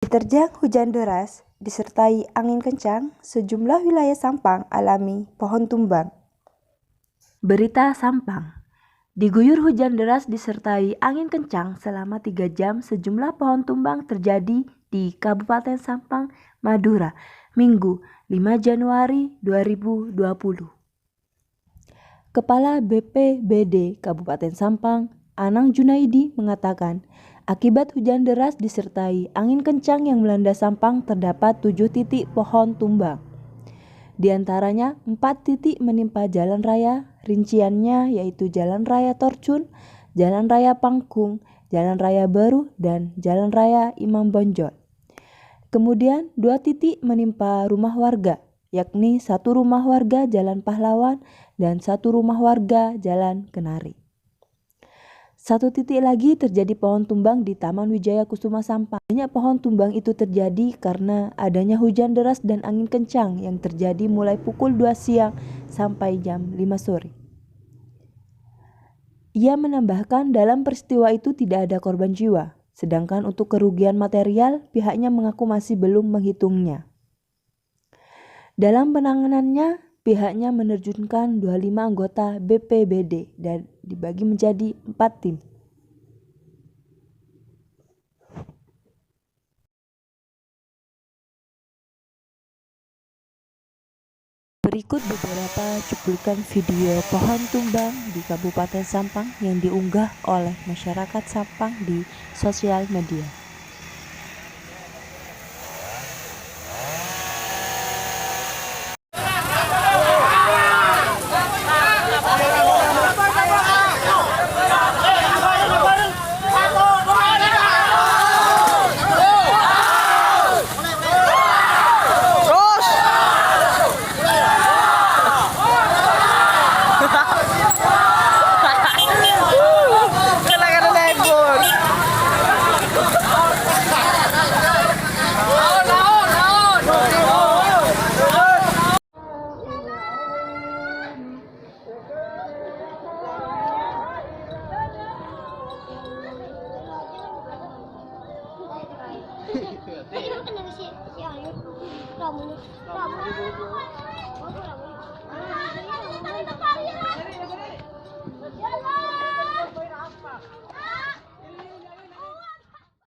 Diterjang hujan deras, disertai angin kencang, sejumlah wilayah Sampang alami pohon tumbang. Berita Sampang. Diguyur hujan deras disertai angin kencang selama 3 jam, sejumlah pohon tumbang terjadi di Kabupaten Sampang, Madura, Minggu 5 Januari 2020. Kepala BPBD Kabupaten Sampang, Anang Junaidi mengatakan, akibat hujan deras disertai angin kencang yang melanda Sampang terdapat 7 titik pohon tumbang. Di antaranya 4 titik menimpa jalan raya, rinciannya yaitu Jalan Raya Torcun, Jalan Raya Pangkung, Jalan Raya Baru, dan Jalan Raya Imam Bonjol. Kemudian 2 titik menimpa rumah warga, yakni 1 rumah warga Jalan Pahlawan dan 1 rumah warga Jalan Kenari. 1 titik lagi terjadi pohon tumbang di Taman Wijaya Kusuma Sampang. Banyak pohon tumbang itu terjadi karena adanya hujan deras dan angin kencang yang terjadi mulai pukul 2 siang sampai jam 5 sore. Ia menambahkan dalam peristiwa itu tidak ada korban jiwa, sedangkan untuk kerugian material pihaknya mengaku masih belum menghitungnya. Dalam penanganannya, pihaknya menerjunkan 25 anggota BPBD dan dibagi menjadi 4 tim. Berikut beberapa cuplikan video pohon tumbang di Kabupaten Sampang yang diunggah oleh masyarakat Sampang di sosial media. Kamu